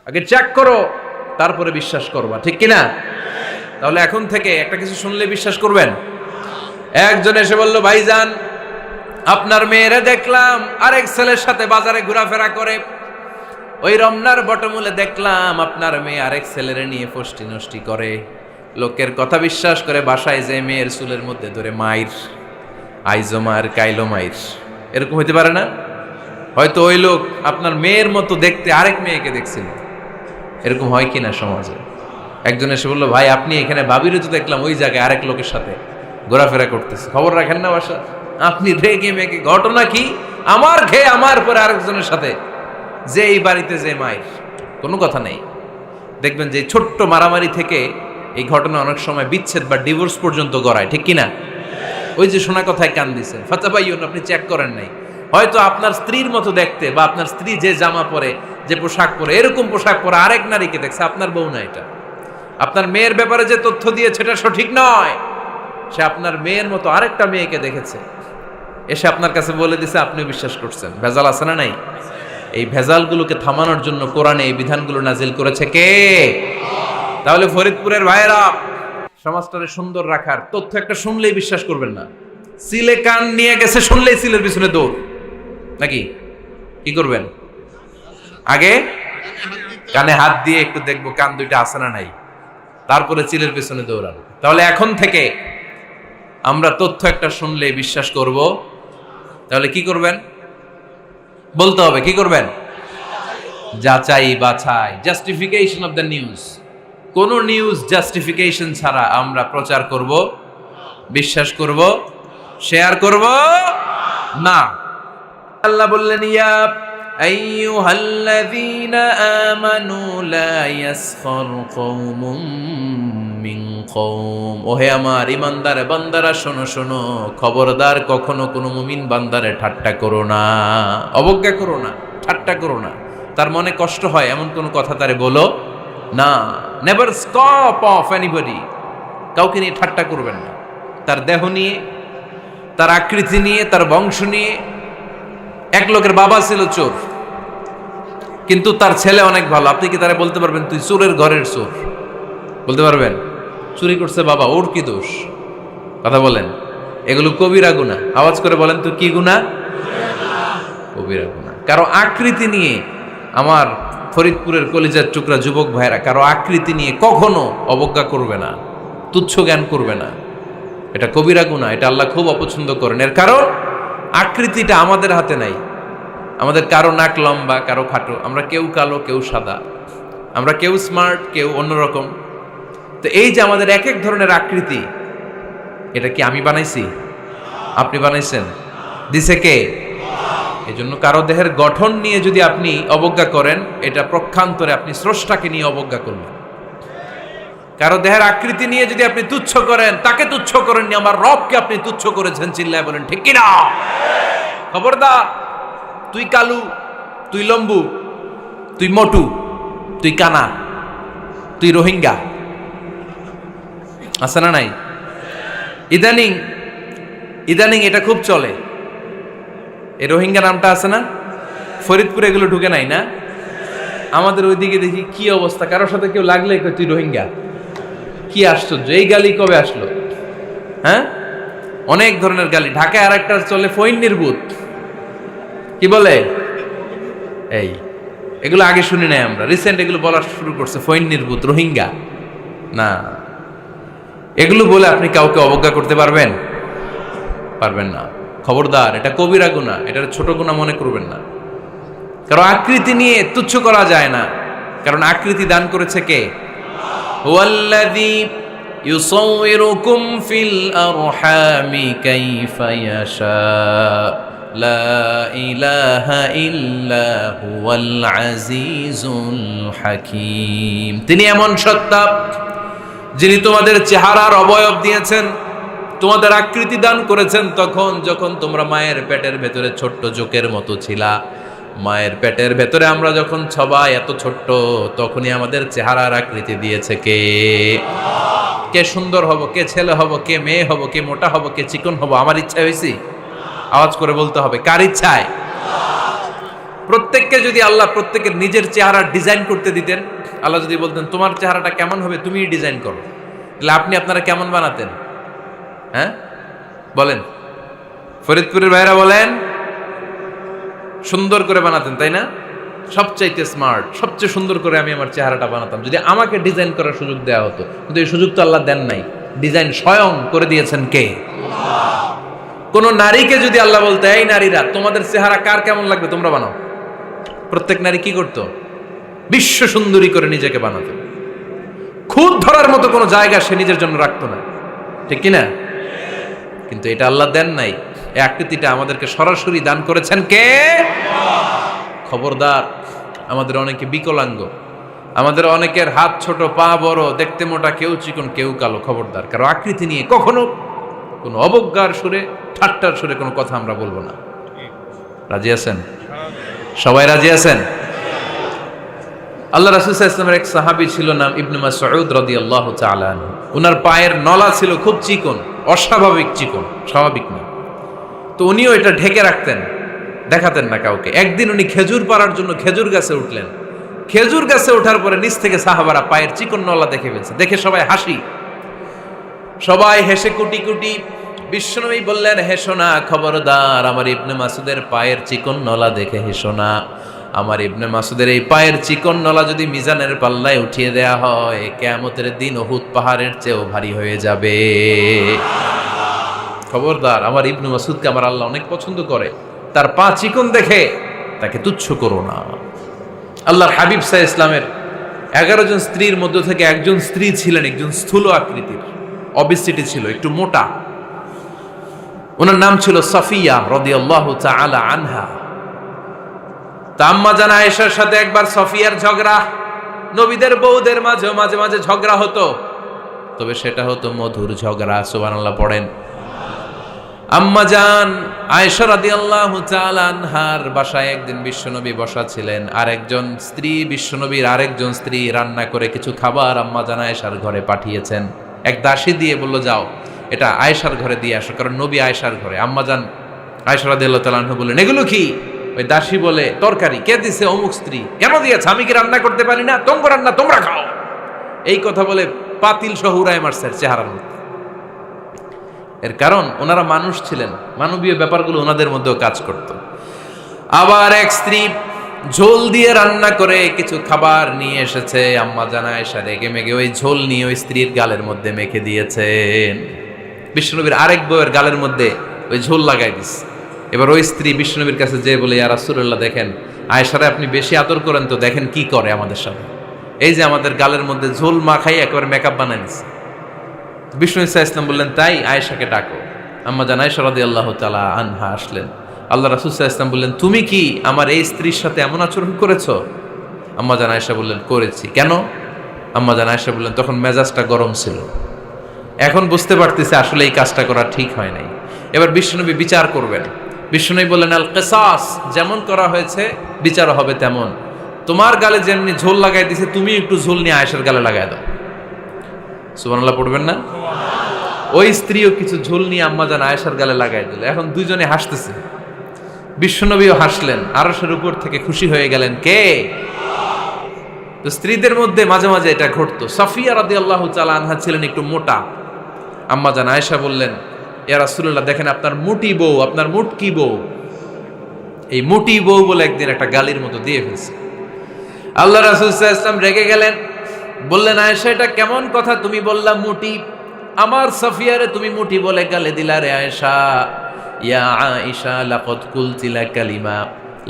আগে চেক করো, তারপরে বিশ্বাস করবা, ঠিক কিনা? তাহলে এখন থেকে একটা কিছু শুনলে বিশ্বাস করবেন। একজন এসে বলল, ভাইজান আপনার মেয়েরে দেখলাম আরেক ছেলের সাথে বাজারে ঘোরাফেরা করে, ওই রমনার বটমূলে দেখলাম আপনার মেয়ে আরেক ছেলেরে নিয়ে ফষ্টি নষ্টি করে, লোকের কথা বিশ্বাস করে বাসায় যে মেয়ের চুলের মধ্যে ধরে মাইর, আইজো মার কাইলো মাইর। এরকম হইতে পারে না? হয়তো ওই লোক আপনার মেয়ের মতো দেখতে আরেক মেয়েকে দেখছিল। এরকম হয় কিনা সমাজে? একজন এসে বললো, ভাই আপনি এখানে ভাবিরে তো দেখলাম ওই জায়গায় আরেক লোকের সাথে ঘোরাফেরা করতেছে, খবর রাখেন না বাসা? আপনি রেগে মেগে, ঘটনা কি? আমার খেয়ে আমার পরে আরেকজনের সাথে, যে এই বাড়িতে যে মায়ের, কোনো কথা নেই। দেখবেন যে ছোট্ট মারামারি থেকে এই ঘটনা অনেক সময় বিচ্ছেদ বা ডিভোর্স পর্যন্ত গড়ায়, ঠিক কিনা? ওই যে শোনা কথায় কান দিচ্ছেন, ফাতাবাইয়ুন, আপনি চেক করেন নাই। হয়তো আপনার স্ত্রীর মতো দেখতে বা আপনার স্ত্রী যে জামা পরে, যে পোশাক পরে, এরকম পোশাক পরে আরেক নারীকে দেখছে, আপনার বউ না এটা। আপনার মেয়ের ব্যাপারে যে তথ্য দিয়েছে এটা সঠিক নয়, সে আপনার মেয়ের মতো আরেকটা মেয়েকে দেখেছে, এসে আপনার কাছে বলে দিছে, আপনি বিশ্বাস করছেন। ভেজাল আছে না নাই? এই ভেজালগুলোকে থামানোর জন্য কোরআনে এই বিধানগুলো নাজিল করেছে কে? তাহলে ফরিদপুরের ভাইয়েরা, সমাজটারে সুন্দর রাখার তথ্য একটা শুনলেই বিশ্বাস করবেন না। সিলে কান নিয়ে গেছে শুনলেই সিলের পিছনে দৌড়, নাকি? কি করবেন? আগে কানে হাত দিয়ে একটু দেখবো কান দুইটা আছে না নাই, তারপরে চিলের পিছনে দৌড়াবো। তাহলে এখন থেকে আমরা তথ্য একটা শুনলে বিশ্বাস করব। তাহলে কি করবেন? বলতে হবে কি করবেন? যাচাই বাছাই, জাস্টিফিকেশন অফ দ্য নিউজ। কোন নিউজ জাস্টিফিকেশন ছাড়া আমরা প্রচার করব, বিশ্বাস করব, শেয়ার করব না। আল্লাহ বললেন, ইয়া আইয়ুহাল্লাযীনা আমানু লা ইয়াসখার কওমুম মিন কওম। ওহে আমার ঈমানদার বান্দারা, শোনো শোনো, খবরদার কখনো কোনো মুমিন বান্দারে ঠাট্টা করো না, অবজ্ঞা করো না, ঠাট্টা করো না। তার মনে কষ্ট হয় এমন কোনো কথা তারে বলো না। Never scoff of anybody. কাউকে নিয়ে ঠাট্টা করবেন না, তার দেহ নিয়ে, তার আকৃতি নিয়ে, তার বংশ নিয়ে। এক লোকের বাবা ছিল চোর, কিন্তু তার ছেলে অনেক ভালো। আপনি কি তারা বলতে পারবেন তুই চোরের ঘরের চোর? বলতে পারবেন? চুরি করছে বাবা, ওর কি দোষ? কথা বলেন। এগুলো কবিরা গুনাহ। আওয়াজ করে বলেন তো, কি গুনাহ? কবিরা গুনাহ। কারো আকৃতি নিয়ে, আমার ফরিদপুরের কলিজার টুকরা যুবক ভাইরা, কারো আকৃতি নিয়ে কখনো অবজ্ঞা করবে না, তুচ্ছ জ্ঞান করবে না। এটা কবিরা গুনাহ, এটা আল্লাহ খুব অপছন্দ করেন। এর কারণ আকৃতিটা আমাদের হাতে নাই। আমাদের কারো নাক লম্বা, কারো খাটো, আমরা কেউ কালো, কেউ সাদা, আমরা কেউ স্মার্ট, কেউ অন্যরকম। তো এই যে আমাদের এক এক ধরনের আকৃতি, এটা কি আমি বানাইছি? আপনি বানাইছেন? দিছে কে? এই জন্য কারো দেহের গঠন নিয়ে যদি আপনি অবজ্ঞা করেন, এটা প্রক্ষান্তরে আপনি স্রষ্টাকে নিয়ে অবজ্ঞা করলেন। কারো দেহের আকৃতি নিয়ে যদি আপনি তুচ্ছ করেন, তাকে তুচ্ছ করেননি, আমার রবকে আপনি তুচ্ছ করেছেন। চিল্লায় বলেন ঠিক কিনা? খবরদার, তুই কালু, তুই লম্বু, তুই মোটু, তুই কানা, তুই রোহিঙ্গা, আছে না নাই? ইদানিং ইদানিং এটা খুব চলে। এই রোহিঙ্গা নামটা আছে না? ফরিদপুরে এগুলো ঢুকে নাই না? আমাদের ওইদিকে দেখি কি অবস্থা, কারোর সাথে কেউ লাগলে কই তুই রোহিঙ্গা। কি আশ্চর্য, এই গালি কবে আসলো? হ্যাঁ, অনেক ধরনের গালি। ঢাকায় আর একটা চলে ফইন্নির ভূত, কি বলে? এই এগুলো আগে শুনি নাই আমরা, রিসেন্ট এগুলো বলা শুরু করছে। ফইন্নির ভূত, রোহিঙ্গা না। এগুলো বলে আপনি কাউকে অবজ্ঞা করতে পারবেন? পারবেন না। খবরদার, এটা কবিরা গুনাহ, এটা ছোট গুনাহ মনে করবেন না। কারণ আকৃতি নিয়ে তুচ্ছ করা যায় না, কারণ আকৃতি দান করেছে কে? হুয়াল্লাযী ইউসাউইরুকুম ফিল আরহামি কাইফা ইয়াশা লা ইলাহা ইল্লা হুয়াল আজিজুল হাকীম। তিনি এমন সত্তা যিনি তোমাদের চেহারার অবয়ব দিয়েছেন, তোমাদের আকৃতি দান করেছেন তখন যখন তোমরা মায়ের পেটের ভেতরে ছোট্ট জোকের মতো ছিলা। মায়ের পেটের ভেতরে আমরা যখন সবাই এত ছোট্ট, তখনই আমাদের চেহারার আকৃতি দিয়েছে কে? কে সুন্দর হব, কে ছেলে হব, কে মেয়ে হব, কে মোটা হব, কে চিকন হব আমার ইচ্ছা হয়েছি? আওয়াজ করে বলতে হবে, কার ইচ্ছায়? প্রত্যেককে যদি আল্লাহ প্রত্যেকের নিজের চেহারা ডিজাইন করতে দিতেন, আল্লাহ যদি বলতেন তোমার চেহারাটা কেমন হবে তুমিই ডিজাইন করো, তাহলে আপনি আপনারা কেমন বানাতেন? হ্যাঁ বলেন, ফরিদপুরের ভাইরা বলেন, সুন্দর করে বানাতেন তাই না? সবচাইতে স্মার্ট, সবচেয়ে সুন্দর করে আমি আমার চেহারাটা বানাতাম যদি আমাকে ডিজাইন করার সুযোগ দেওয়া হতো। কিন্তু এই সুযোগ তো আল্লাহ দেন নাই। ডিজাইন স্বয়ং করে দিয়েছেন কে? কোন নারীকে যদি আল্লাহ বলতে এই নারীরা তোমাদের চেহারা কার কেমন লাগবে তোমরা বানাও, প্রত্যেক নারী কি করতো? বিশ্ব সুন্দরী করে নিজেকে বানাতো। খুদ ধরার মতো কোনো জায়গা সে নিজের জন্য রাখতো না, ঠিক কিনা? কিন্তু এটা আল্লাহ দেন নাই। এই আকৃতিটা আমাদেরকে সরাসরি দান করেছেন কে? খবরদার, আমাদের অনেকে বিকলাঙ্গ, আমাদের অনেকের হাত ছোট, পা বড়, দেখতে মোটা, কেউ চিকন কেউ কালো। খবরদার, কারো আকৃতি নিয়ে কখনো কোনো অবজ্ঞার সুরে, ঠাট্টার সুরে কোনো কথা আমরা বলবো না। রাজি আছেন? সবাই রাজি আছেন? আল্লাহ রাসূল সাল্লাল্লাহু আলাইহি ওয়াসাল্লামের এক সাহাবী ছিল, নাম ইবনে মাসউদ রাদিয়াল্লাহু তাআলা আনহু। ওনার পায়ের নলা ছিল খুব চিকন, অস্বাভাবিক চিকন, স্বাভাবিক না। তো উনিও এটা ঢেকে রাখতেন, দেখাতেন না কাউকে। একদিন উনি খেজুর পাড়ার জন্য খেজুর গাছে উঠলেন। খেজুর গাছে ওঠার পরে নিচ থেকে সাহাবারা পায়ের চিকন নলা দেখে ফেলছে। দেখে সবাই হাসি, সবাই হেসে কুটি কুটি। বিশ্বনবী বললেন, হেসো না, খবরদার, আমার ইবনে মাসুদের পায়ের চিকন নলা দেখে হেসো না। আমার ইবনে মাসুদের এই পায়ের চিকন নলা যদি মিজানের পাল্লায় উঠিয়ে দেয়া হয়, কিয়ামতের দিন উহুদ পাহাড়ের চেয়েও ভারী হয়ে যাবে। খবরদার, আমার ইবনে মাসুদকে আমার আল্লাহ অনেক পছন্দ করে, তার পা চিকন দেখে তাকে তুচ্ছ করো না। আল্লাহর হাবিব সাল্লাল্লাহু আলাইহি ইসলামের 11 জন স্ত্রীর মধ্য থেকে একজন স্ত্রী ছিলেন একজন স্থূল আকৃতির, অবিসিটি ছিল, একটু মোটা। ওনার নাম ছিল সাফিয়া রাদিয়াল্লাহু তাআলা আনহা। আম্মা জান আয়েশার সাথে একবার সাফিয়ার ঝগড়া। নবীদের বউদের মাঝে মাঝে মাঝে ঝগড়া হতো, তবে সেটা হতো মধুর ঝগড়া। সুবহানাল্লাহ পড়েন। আম্মা জান আয়েশা রাদিয়াল্লাহু তাআলা আনহার বাসায় একদিন বিশ্বনবী বসা ছিলেন। আরেকজন স্ত্রী, বিশ্বনবীর আরেকজন স্ত্রী রান্না করে কিছু খাবার আম্মা জান আয়েশার ঘরে পাঠিয়েছেন। এক দাসী দিয়ে বলল, যাও এটা আয়েশার ঘরে দিয়ে আসো, কারণ নবী আয়েশার ঘরে। আম্মা জান আয়েশা রাদিয়াল্লাহু তাআলা আনহা বললেন, এগুলো কি? ওই দাসী বলে, তরকারি। কে দিছে? অমুক স্ত্রী। কেন দিয়েছে? আমি কি রান্না করতে পারি না? তোমরা রান্না তোমরা খাও। এই কথা বলে পাতিল সহ উড়ায় মারছে চেহারার মধ্যে। এর কারণ ওনারা মানুষ ছিলেন, মানবীয় ব্যাপারগুলো ওনাদের মধ্যেও কাজ করত। আবার এক স্ত্রী ঝোল দিয়ে রান্না করে কিছু খাবার নিয়ে এসেছে। আম্মা জান আয়েশা রেগে মেগে ওই ঝোল নিয়ে ওই স্ত্রীর গালের মধ্যে মেখে দিয়েছেন। বিশ্বনবীর আরেক বউয়ের গালের মধ্যে ওই ঝোল লাগাই দিস। এবার ওই স্ত্রী বিশ্বনবীর কাছে যেয়ে বলে, ইয়া রাসূলুল্লাহ, দেখেন আয়েশারে আপনি বেশি আদর করেন তো, দেখেন কি করে আমাদের সাথে। এই যে আমাদের গালের মধ্যে ঝোল মাখাই একেবারে মেকআপ বানাই দিচ্ছে। বিষ্ণু ইসা ইসলাম বললেন, তাই আয়েশাকে ডাকো। আম্মা জান আয়েশা রাদিয়াল্লাহু তাআলা আনহা আসলেন। আল্লাহ রাসূল সাল্লাল্লাহু আলাইহি ওয়াসাল্লাম বললেন, তুমি কি আমার এই স্ত্রীর সাথে এমন আচরণ করেছো? আম্মা জান আয়েশা বললেন, করেছি। কেন? আম্মা জান আয়েশা বললেন, তখন মেজাজটা গরম ছিল, এখন বুঝতে পারতেছে আসলে এই কাজটা করা ঠিক হয় নাই। এবার বিশ্বনবী বিচার করবেন। বিশ্বনবী বললেন, আল কিসাস, যেমন করা হয়েছে বিচার হবে তেমন। তোমার গালে যেমনি ঝোল লাগাই দিছে, তুমি একটু ঝোল নিয়ে আয়েশার গালে লাগাই দাও। সুবহানাল্লাহ পড়বেন না? ওই স্ত্রীও কিছু ঝোল নিয়ে আম্মা জান আয়েশার গালে লাগাই দিল। এখন দুইজনে হাসতেছে, বিশ্বনবীও হাসলেন, আরশের উপর থেকে খুশি হয়ে গেলেন কে? তো স্ত্রীদের মধ্যে মাঝে মাঝে এটা ঘটতো। সাফিয়া রাদিয়াল্লাহু তাআলা আনহা ছিলেন একটু মোটা। আম্মা জান আয়েশা বললেন, ইয়া রাসূলুল্লাহ, দেখেন আপনার মুটি বউ, আপনার মুটকি বউ, এই মুটি বউ বলে একদিন একটা গালির মতো দিয়ে ফেলছে। আল্লাহ রাসূল সাল্লাল্লাহু আলাইহি ওয়াসাল্লাম রেগে গেলেন, বললেন, আয়েশা এটা কেমন কথা? তুমি বললা মুটি, আমার সাফিয়ারে তুমি মুটি বলে গালে দিলা রে আয়েশা। ইয়া আয়েশা লাকাদ কুলতি লা কালিমা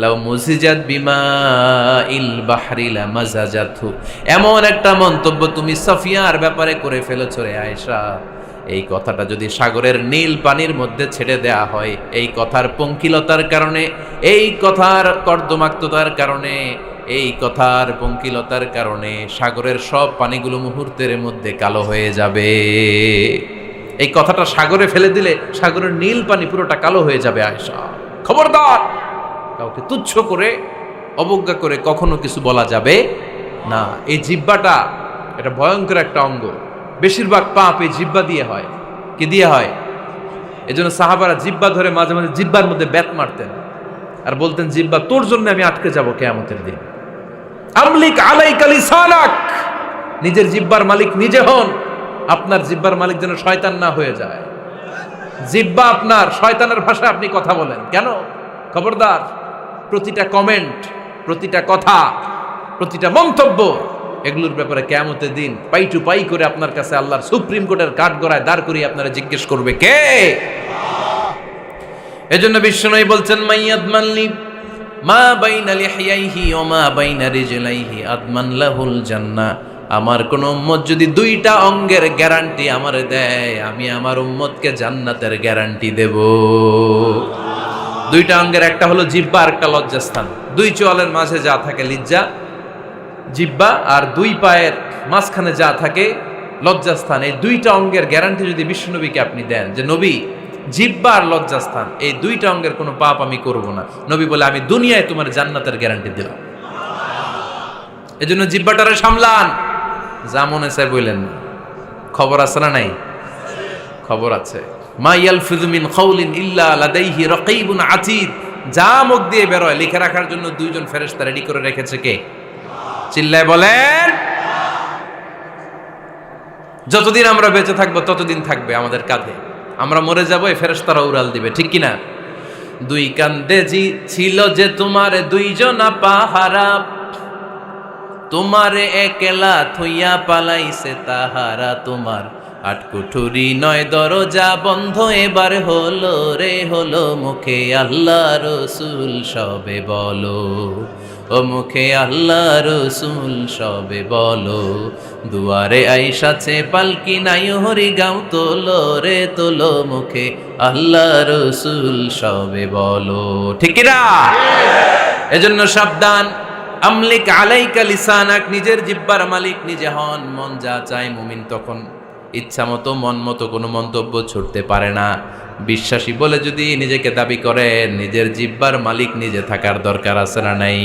লাউ মুজিজাত বিমাইল বাহরি লামাজাজাতহু। এমন একটা মন্তব্য তুমি সাফিয়ার ব্যাপারে করে ফেলেছো রে আয়েশা, এই কথাটা যদি সাগরের নীল পানির মধ্যে ছেড়ে দেয়া হয়, এই কথার পঙ্কিলতার কারণে, এই কথার কর্দমাক্ততার কারণে, এই কথার পঙ্কিলতার কারণে সাগরের সব পানিগুলো মুহূর্তের মধ্যে কালো হয়ে যাবে। এই কথাটা সাগরে ফেলে দিলে সাগরের নীল পানি পুরোটা কালো হয়ে যাবে। আয়েশা, খবরদার, কাউকে তুচ্ছ করে অবজ্ঞা করে কখনো কিছু বলা যাবে না। এই জিহ্বাটা এটা ভয়ঙ্কর একটা অঙ্গ। বেশিরভাগ পাপ এই জিহ্বা দিয়ে হয়। কি দিয়ে হয়? এজন্য সাহাবারা জিহ্বা ধরে মাঝে মাঝে জিহ্বার মধ্যে ব্যাত মারতেন। আর বলতেন জিহ্বা তোর জন্য আমি আটকে যাব কিয়ামতের দিন। আমলিক আলাইকা লিসানাক, নিজের জিহ্বার মালিক নিজে হন। আপনার জিহ্বার মালিক যেন শয়তান না হয়ে যায়। জিহ্বা আপনার, শয়তানের ভাষায় আপনি কথা বলেন কেন? খবরদার, প্রতিটা কমেন্ট, প্রতিটা কথা, প্রতিটা মন্তব্য, এগুলোর ব্যাপারে কিয়ামতের দিন পাই টু পাই করে আপনার কাছে আল্লাহর সুপ্রিম কোর্টের কাঠগড়ায় দাঁড় করিয়ে আপনারা জিজ্ঞেস করবে কে? এজন্য বিশ্বনবী বলছেন মাইয়াদমানলি মা বাইনা লিহিয়াইহি ওয়া মা বাইনা রিজলাইহি আদমান লাহুল জান্নাহ। আমার কোন উম্মত যদি দুইটা অঙ্গের গ্যারান্টি আমারে দেয়, আমি আমার উম্মতকে জান্নাতের গ্যারান্টি দেব। দুইটা অঙ্গের, একটা হলো জিহ্বা আর একটা লজ্জাস্থান। দুই চোয়ালের মাঝে যা থাকে লিজ্জা জিহ্বা, আর দুই পায়ের মাঝখানে যা থাকে লজ্জাস্থান। এই দুইটা অঙ্গের গ্যারান্টি যদি বিশ্বনবীকে আপনি দেন যে নবী জিহ্বা আর লজ্জাস্থান এই দুইটা অঙ্গের কোনো পাপ আমি করব না, নবী বলে আমি দুনিয়ায় তোমার জান্নাতের গ্যারান্টি দিলাম। এজন্য জিহ্বাটারে সামলান, যা মনে চায় বললেন না। খবর আছে না নাই? খবর আছে। মা ইয়ালফিযু মিন কাউলিন ইল্লা লাদাইহি রাকীবুন আতীদ। যা মুখ দিয়ে বের হয় লিখে রাখার জন্য দুইজন ফেরেশতা রেডি করে রেখেছে কে? চিল্লায় বলেন। যতদিন আমরা বেঁচে থাকবো ততদিন থাকবে আমাদের কাঁধে। আমরা মরে যাবো, এই ফেরেশতারা উড়াল দিবে, ঠিক কিনা? দুই কান্দে জি ছিল যে তোমার দুইজনা পাহারা, তোমারে একলা থইয়া পালাইছে তাহারা। তোমার আটকুঠুরি নয় দরজা বন্ধ এবার হলো রে হলো। মুখে আল্লাহ রসুল সবে বলো, ও মুখে আল্লাহ রসুল সবে বলো। দুয়ারে আইসাছে পালকি নাই হরি গাও তোলো রে তোলো। মুখে আল্লাহ রসুল সবে বলো, ঠিক না? এজন্য সাবধান। আমলিক আলাইকা লিসানাক, নিজের জিহ্বার মালিক নিজে হন। মন যা চায় মুমিন তখন ইচ্ছা মতো মন মতো কোনো মন্তব্য ছুটতে পারে না। বিশ্বাসী বলে যদি নিজেকে দাবি করেন, নিজের জিহ্বার মালিক নিজে থাকার দরকার আছে না নাই?